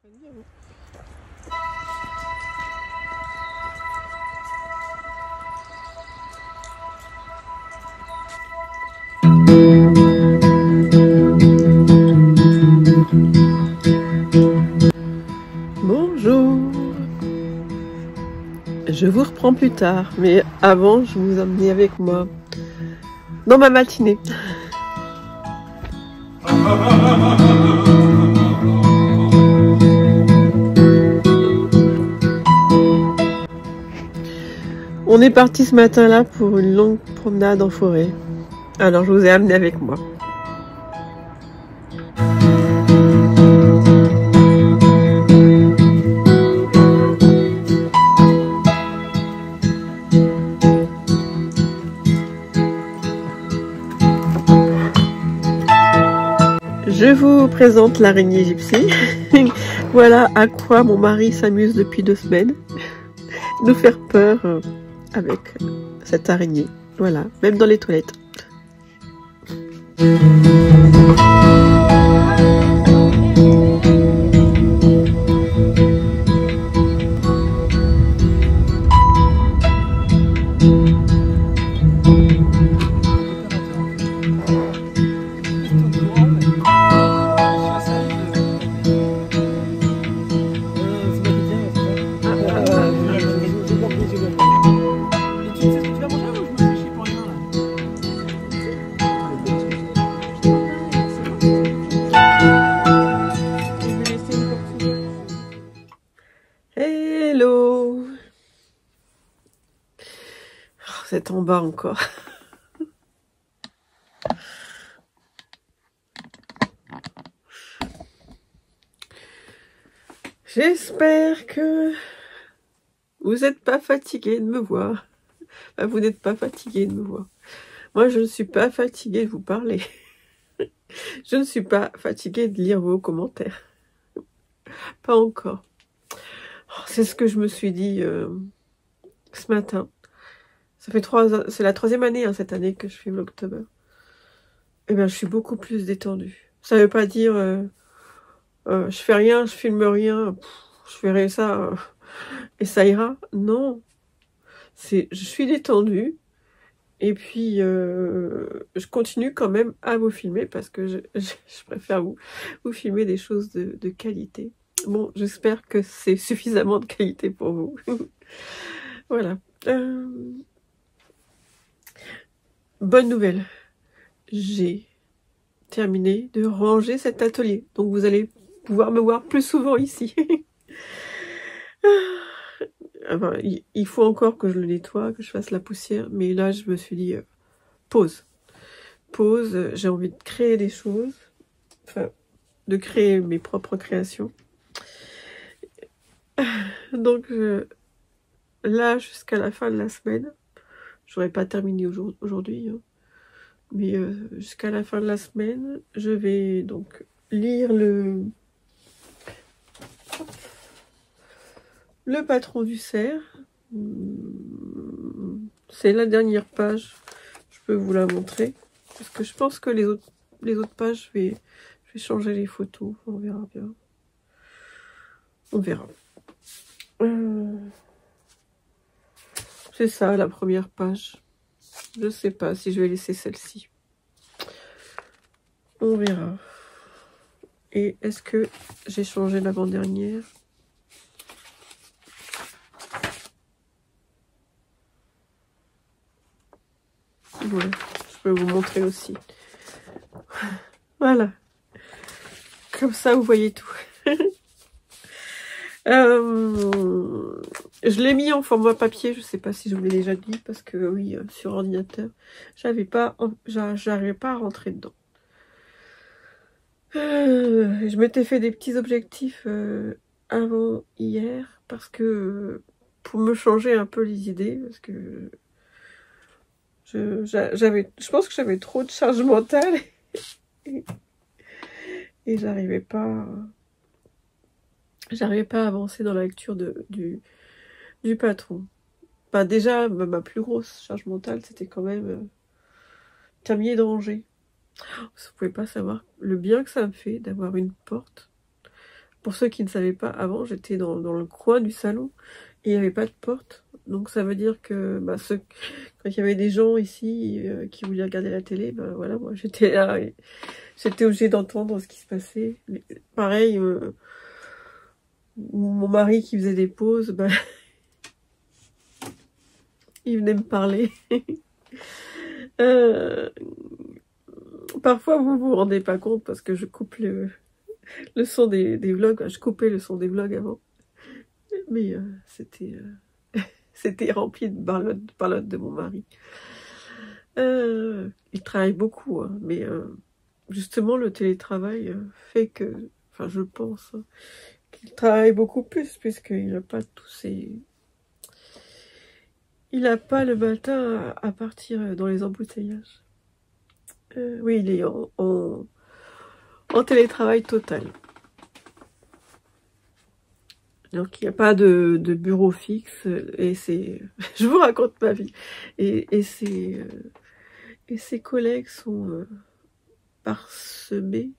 Bonjour. Je vous reprends plus tard, mais avant, je vous emmenais avec moi dans ma matinée. On est parti ce matin-là pour une longue promenade en forêt. Alors je vous ai amené avec moi. Je vous présente l'araignée gypsy. Voilà à quoi mon mari s'amuse depuis 2 semaines. Nous faire peur avec cette araignée. Voilà, même dans les toilettes. Hello! Oh, c'est en bas encore. J'espère que vous n'êtes pas fatigué de me voir. Enfin, vous n'êtes pas fatigué de me voir. Moi, je ne suis pas fatiguée de vous parler. Je ne suis pas fatiguée de lire vos commentaires. Pas encore. Oh, c'est ce que je me suis dit ce matin. Ça fait c'est la 3e année cette année que je fais Vlogtober. Et ben, je suis beaucoup plus détendue. Ça veut pas dire je fais rien, je filme rien, je ferai ça et ça ira. Non, je suis détendue et puis je continue quand même à vous filmer parce que je préfère vous filmer des choses de qualité. Bon, j'espère que c'est suffisamment de qualité pour vous. Voilà. Bonne nouvelle, j'ai terminé de ranger cet atelier. Donc vous allez pouvoir me voir plus souvent ici. Enfin, il faut encore que je le nettoie, que je fasse la poussière. Mais là, je me suis dit, pause. Pause, j'ai envie de créer des choses. Enfin, de créer mes propres créations. Donc là, jusqu'à la fin de la semaine, j'aurais pas terminé aujourd'hui, hein, mais jusqu'à la fin de la semaine, je vais donc lire le patron du cerf. C'est la dernière page, je peux vous la montrer, parce que je pense que les autres pages, je vais changer les photos, on verra bien. On verra. C'est ça, la première page. Je sais pas si je vais laisser celle-ci. On verra. Et est-ce que j'ai changé l'avant-dernière? Voilà, je peux vous montrer aussi. Voilà. Comme ça, vous voyez tout. Je l'ai mis en format papier, je sais pas si je vous l'ai déjà dit, parce que oui, sur ordinateur, j'arrivais pas à rentrer dedans. Je m'étais fait des petits objectifs avant hier, parce que pour me changer un peu les idées, parce que je pense que j'avais trop de charge mentale et j'arrivais pas à avancer dans la lecture du patron. Bah déjà, ma plus grosse charge mentale, c'était quand même terminer de ranger. Vous pouvez pas savoir le bien que ça me fait d'avoir une porte pour ceux qui ne savaient pas, avant j'étais dans le coin du salon et il n'y avait pas de porte. Donc ça veut dire que bah, quand il y avait des gens ici qui voulaient regarder la télé, ben voilà, moi j'étais là et j'étais obligée d'entendre ce qui se passait. Mais, pareil, mon mari qui faisait des pauses, ben, il venait me parler. Parfois vous vous rendez pas compte parce que je coupe le son des vlogs. Je coupais le son des vlogs avant. Mais c'était rempli de parlotte de mon mari. Il travaille beaucoup, hein, mais justement le télétravail fait que, enfin je pense, hein, qu'il travaille beaucoup plus puisqu'il n'a pas tous ces... Il n'a pas le matin à partir dans les embouteillages. Oui, il est en télétravail total. Donc il n'y a pas de bureau fixe et c'est... Je vous raconte ma vie. Et ses collègues sont parsemés,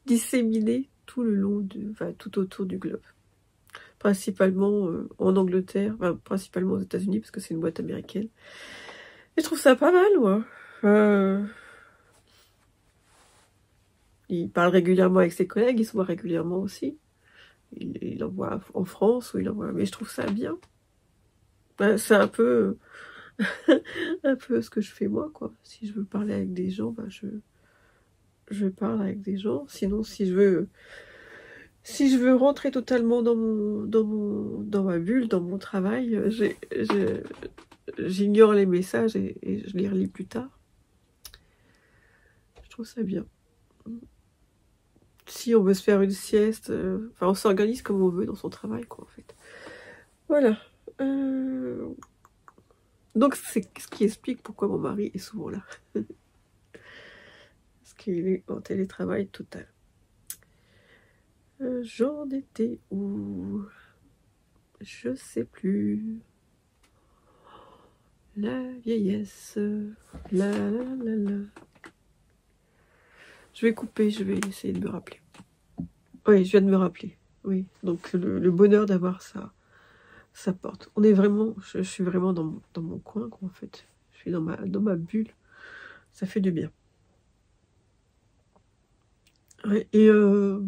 disséminés tout le long enfin tout autour du globe. Principalement en Angleterre, enfin, principalement aux États-Unis parce que c'est une boîte américaine. Et je trouve ça pas mal, moi. Il parle régulièrement avec ses collègues, il se voit régulièrement aussi. Il envoie en France ou il envoie, mais je trouve ça bien. C'est un peu un peu ce que je fais moi, quoi. Si je veux parler avec des gens, bah je parle avec des gens. Sinon, si je veux rentrer totalement dans ma bulle, dans mon travail, j'ignore les messages et je les relis plus tard. Je trouve ça bien. Si on veut se faire une sieste, enfin on s'organise comme on veut dans son travail, quoi, en fait. Voilà. Donc c'est ce qui explique pourquoi mon mari est souvent là. Parce qu'il est en télétravail total. J'en étais où? Je sais plus. La vieillesse. La la la la. Je vais couper, je vais essayer de me rappeler. Oui, je viens de me rappeler. Oui, donc le bonheur d'avoir sa porte. On est vraiment, je suis vraiment dans mon coin, quoi, en fait. Je suis dans ma bulle. Ça fait du bien. Ouais, et je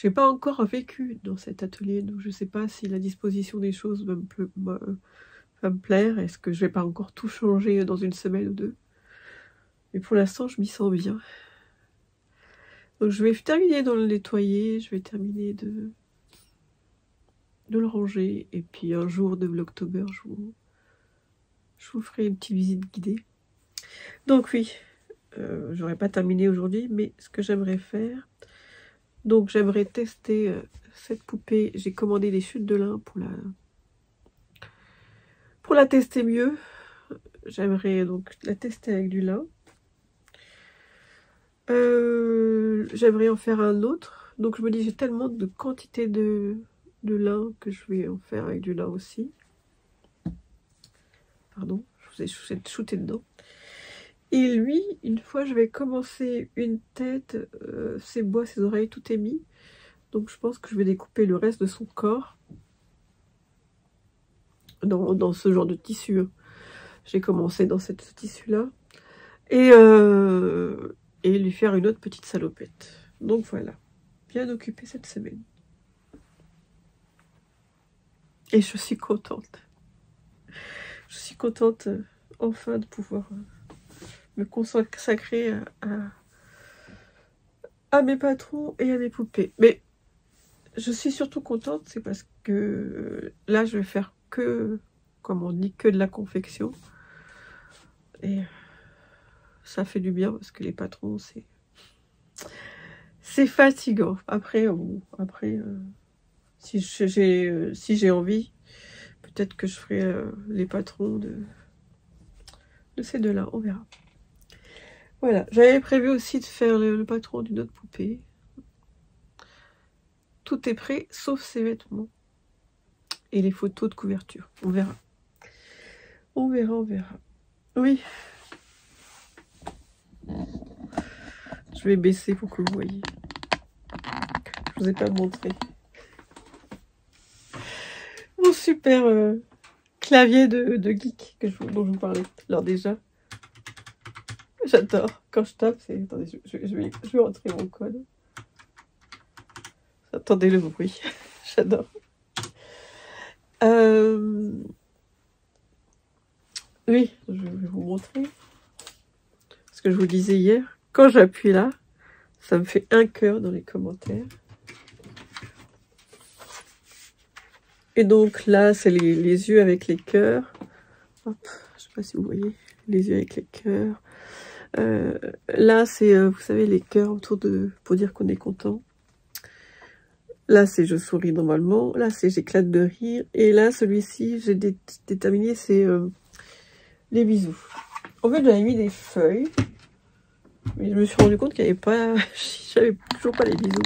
n'ai pas encore vécu dans cet atelier, donc je ne sais pas si la disposition des choses va me plaire. Est-ce que je vais pas encore tout changer dans une semaine ou deux? Mais pour l'instant, je m'y sens bien. Donc je vais terminer de le nettoyer, je vais terminer de le ranger. Et puis un jour de Vlogtober, je vous ferai une petite visite guidée. Donc oui, j'aurais pas terminé aujourd'hui, mais ce que j'aimerais faire... Donc j'aimerais tester cette poupée. J'ai commandé des chutes de lin pour la tester mieux. J'aimerais donc la tester avec du lin. J'aimerais en faire un autre. Donc je me dis, j'ai tellement de quantité de lin que je vais en faire avec du lin aussi. Pardon, je vous ai shooté dedans. Et lui, une fois je vais commencer une tête, ses bois, ses oreilles, tout est mis. Donc je pense que je vais découper le reste de son corps dans ce genre de tissu. J'ai commencé dans ce tissu-là. Et lui faire une autre petite salopette. Donc voilà, bien occupée cette semaine. Et je suis contente. Je suis contente enfin de pouvoir me consacrer à mes patrons et à mes poupées. Mais je suis surtout contente, c'est parce que là je vais faire que, comme on dit, que de la confection. Et ça fait du bien parce que les patrons, c'est fatigant. Après, si j'ai envie, peut-être que je ferai les patrons de ces deux-là, on verra. Voilà, j'avais prévu aussi de faire le patron d'une autre poupée. Tout est prêt, sauf ses vêtements. Et les photos de couverture, on verra. On verra, on verra. Oui. Je vais baisser pour que vous voyez. Je vous ai pas montré. Mon super clavier de geek dont je vous parlais tout à l'heure déjà. J'adore. Quand je tape, c'est... Attendez, je vais rentrer mon code. Attendez le bruit. J'adore. Oui, je vais vous montrer. Ce que je vous disais hier. Quand j'appuie là, ça me fait un cœur dans les commentaires. Et donc là, c'est les yeux avec les cœurs. Hop, je sais pas si vous voyez. Les yeux avec les cœurs. Là, c'est, vous savez, les cœurs autour de... pour dire qu'on est content. Là, c'est je souris normalement. Là, c'est j'éclate de rire. Et là, celui-ci, j'ai déterminé, c'est les bisous. En fait, j'avais mis des feuilles. Mais je me suis rendu compte qu'il n'y avait pas... J'avais toujours pas les bisous.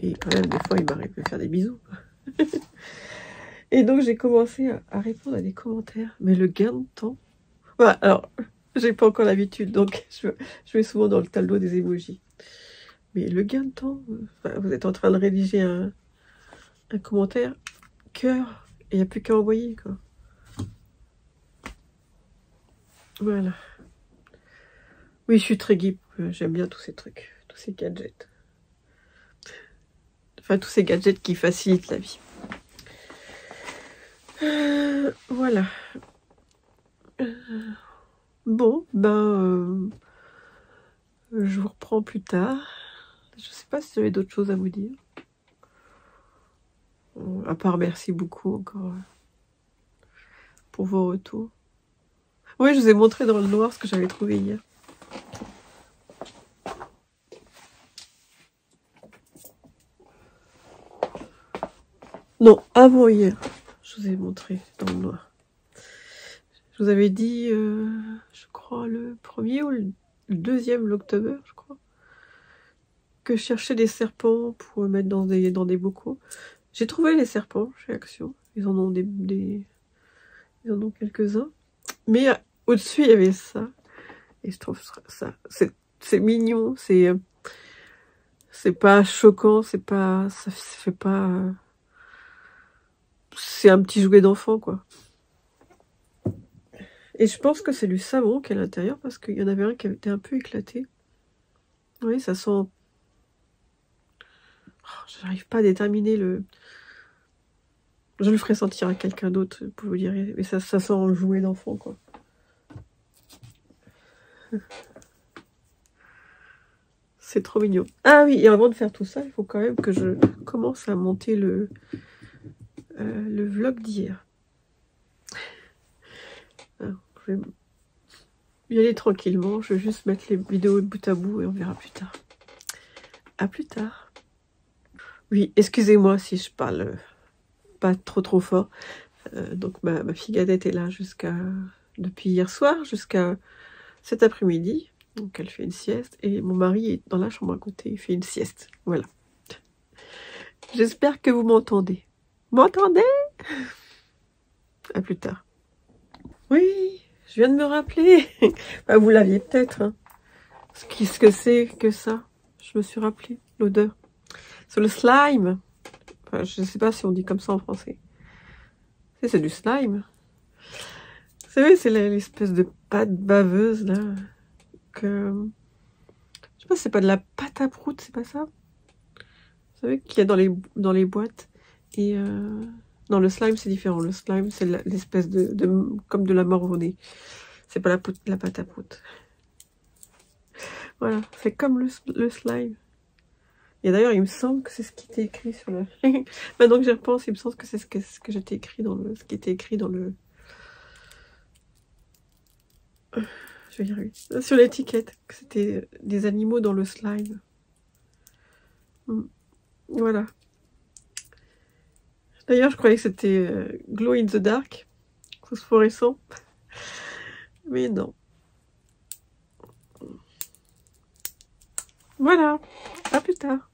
Et quand même, des fois, il m'arrive de faire des bisous. Et donc, j'ai commencé à répondre à des commentaires. Mais le gain de temps... Voilà, alors, j'ai pas encore l'habitude, donc je vais souvent dans le tableau des emojis. Mais le gain de temps... Enfin, vous êtes en train de rédiger un commentaire, cœur, et il n'y a plus qu'à envoyer, quoi. Voilà. Oui, je suis très geek. J'aime bien tous ces trucs, tous ces gadgets. Enfin, tous ces gadgets qui facilitent la vie. Voilà. Bon, ben... je vous reprends plus tard. Je sais pas si j'avais d'autres choses à vous dire. À part merci beaucoup encore pour vos retours. Oui, je vous ai montré dans le noir ce que j'avais trouvé hier. Non, avant hier, je vous ai montré dans le noir. Je vous avais dit, je crois, le 1er ou le 2e l'octobre, je crois, que je cherchais des serpents pour mettre dans des bocaux. J'ai trouvé les serpents chez Action. Ils en ont ils en ont quelques-uns. Mais au-dessus, il y avait ça. Et je trouve ça, c'est mignon, c'est pas choquant, ça fait pas... c'est un petit jouet d'enfant, quoi. Et je pense que c'est du savon qui est à l'intérieur, parce qu'il y en avait un qui avait été un peu éclaté. Oui, ça sent... Oh, j'arrive pas à déterminer le... Je le ferai sentir à quelqu'un d'autre, pour vous dire. Mais ça sent un jouet d'enfant, quoi. C'est trop mignon. Ah oui, et avant de faire tout ça, il faut quand même que je commence à monter le vlog d'hier. Je vais y aller tranquillement. Je vais juste mettre les vidéos de bout à bout et on verra plus tard. À plus tard. Oui, excusez-moi si je parle pas trop fort. Donc ma fille Gadette est là depuis hier soir jusqu'à cet après-midi. Donc elle fait une sieste. Et mon mari est dans la chambre à côté. Il fait une sieste. Voilà. J'espère que vous m'entendez. M'entendez? À plus tard. Oui, je viens de me rappeler. Bah, vous l'aviez peut-être. Hein. Ce que c'est que ça. Je me suis rappelé l'odeur. C'est le slime. Enfin, je ne sais pas si on dit comme ça en français. C'est du slime. Vous savez, c'est l'espèce de pâte baveuse là. Je sais pas, c'est pas de la pâte à prout, c'est pas ça? Vous savez qu'il y a dans les boîtes. Et non, le slime c'est différent. Le slime c'est l'espèce comme de la morvonnée. C'est pas la pâte à prout. Voilà, c'est comme le slime. Et d'ailleurs, il me semble que c'est ce qui était écrit sur le... Maintenant que j'y repense, il me semble que c'est ce que j'étais écrit dans ce qui était écrit dans le... Je vais y arriver. Sur l'étiquette, que c'était des animaux dans le slime. Voilà. D'ailleurs, je croyais que c'était glow in the dark, phosphorescent. Mais non. Voilà. À plus tard.